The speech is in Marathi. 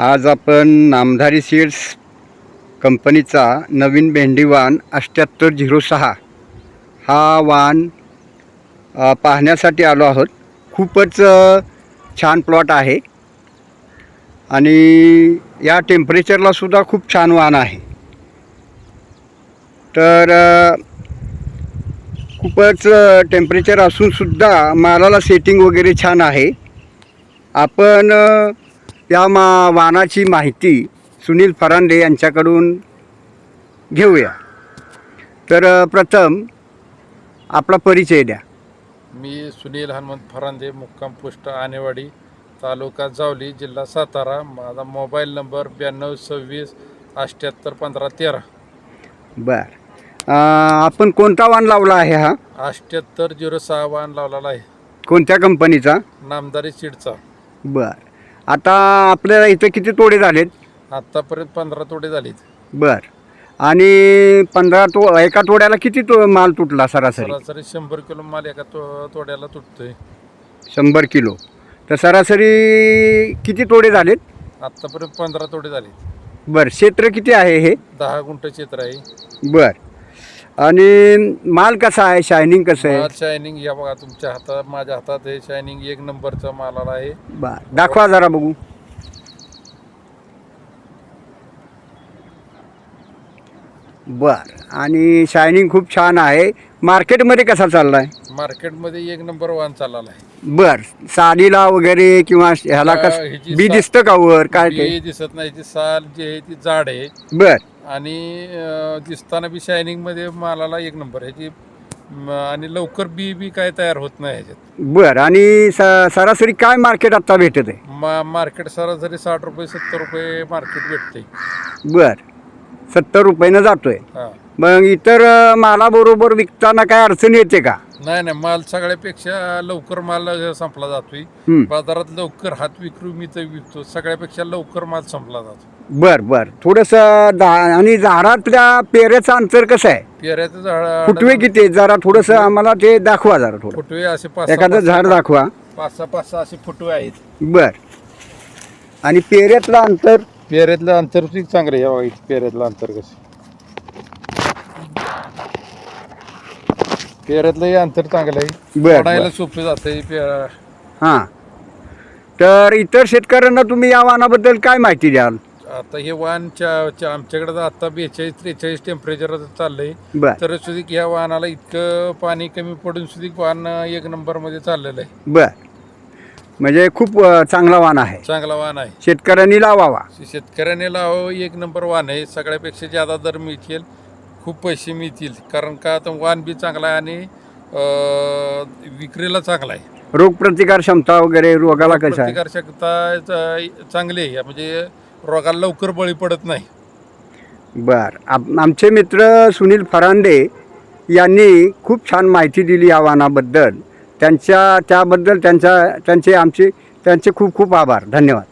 आज आपण नामधारी सीड्स कंपनीचा नवीन भेंडी वाण 7806 हा वाण पाहण्यासाठी आलो आहोत. खूपच छान प्लॉट आहे आणि या टेम्परेचरला सुद्धा खूप छान वाण आहे. तर खूपच टेम्परेचर असूनसुद्धा मालाला सेटिंग वगैरे छान आहे. आपण या वाणाची माहिती सुनील फरांदे यांच्याकडून घेऊया. तर प्रथम आपला परिचय द्या. मी सुनील हनुमंत फरांदे, मुक्काम पोस्ट आनेवाडी, तालुका जावली, जिल्हा सातारा. माझा मोबाईल नंबर 9226 78 1513. बर, आपण कोणता वाण लावला आहे? हा 7806 वाण लावलेला आहे, कोणत्या कंपनीचा? नामधारी सीडचा. बर, आता आपल्याला इथं किती तोडे झालेत? आत्तापर्यंत 15 तोडे झालीत. बर, आणि 15 एका तोड्याला किती माल तुटला सरासरी? सरासरी 100 किलो माल एका तोड्याला तुटतोय. 100 किलो. तर सरासरी किती तोडे झालेत? आत्तापर्यंत 15 तोडे झालीत. बर, क्षेत्र किती आहे हे? 10 गुंठ क्षेत्र आहे. बर, आणि माल कसा आहे? शायनिंग कसं आहे? माल शायनिंग या बघा, तुमच्या हातात, माझ्या हातात हे शायनिंग एक नंबरचा माल आला आहे. बर, दाखवा जरा बघू. बर, आणि शायनिंग खूप छान आहे. मार्केटमध्ये कसा चाललाय? मार्केटमध्ये एक नंबर वाहन चालला आहे. बर, साडीला वगैरे किंवा ह्याला ह्याची बी दिसतं का वर? काय बी दिसत नाही, ती साल जी आहे ती जाड आहे. बर आणि दिसताना बी शायनिंग मध्ये मालाला एक नंबर ह्याची. आणि लवकर बी काय तयार होत नाही ह्याच्यात. बर, आणि सरासरी काय मार्केट आता भेटत आहे? मार्केट सरासरी 60 रुपये 70 रुपये मार्केट भेटते. बर, 70 रुपयानं जातोय. हा, मग इतर मालाबरोबर विकताना काय अडचण येते का? नाही, माल सगळ्यापेक्षा लवकर माल संपला जातोय. हं. बाजारात लवकर हात विक्रू मी तर विकतो, सगळ्यापेक्षा लवकर माल संपला जातो. बर बर, थोडंसं आणि झाडातल्या पेऱ्याचं अंतर कसं आहे? पेऱ्याचं झाड फुटवे किती आहेत? जरा थोडंसं आम्हाला ते दाखवा जरा. थोडं फुटवे असे एखादं झाड दाखवा. 5-6 असे फुटवे आहेत. बर, आणि पेऱ्यातलं अंतर? पेऱ्यातलं अंतर चांगलं आहे. या पेऱ्यातलं अंतर कसं, पेऱ्यातलं हे अंतर चांगलं आहे. बर, तोडायला बर. सोपं जाते. हां, तर इतर शेतकऱ्यांना तुम्ही या वाणाबद्दल काय माहिती द्याल? आता हे वाहनच्या आमच्याकडे आता 42-43 टेम्परेचर चाललंय. बर तर सुद्धा ह्या वाहनाला इतकं पाणी कमी पडून सुद्धा वाहन एक नंबर मध्ये चाललेलं आहे. बर, म्हणजे खूप चांगला वाण आहे. चांगला वाहन आहे, शेतकऱ्यांनी लावावा. शेतकऱ्याने लावावं. एक नंबर वाहन आहे, सगळ्यापेक्षा ज्यादा दर मिळतील, खूप पैसे मिळतील. कारण का आता वाहन बी चांगला आहे आणि विक्रीला चांगला आहे. रोगप्रतिकार क्षमता वगैरे रोगाला कसं आहे? प्रतिकारशक्ती चांगली आहे, म्हणजे रोगाला लवकर बळी पडत नाही. बर, आमचे मित्र सुनील फरांदे यांनी खूप छान माहिती दिली या वाणाबद्दल. त्याबद्दल त्यांचे खूप खूप आभार. धन्यवाद.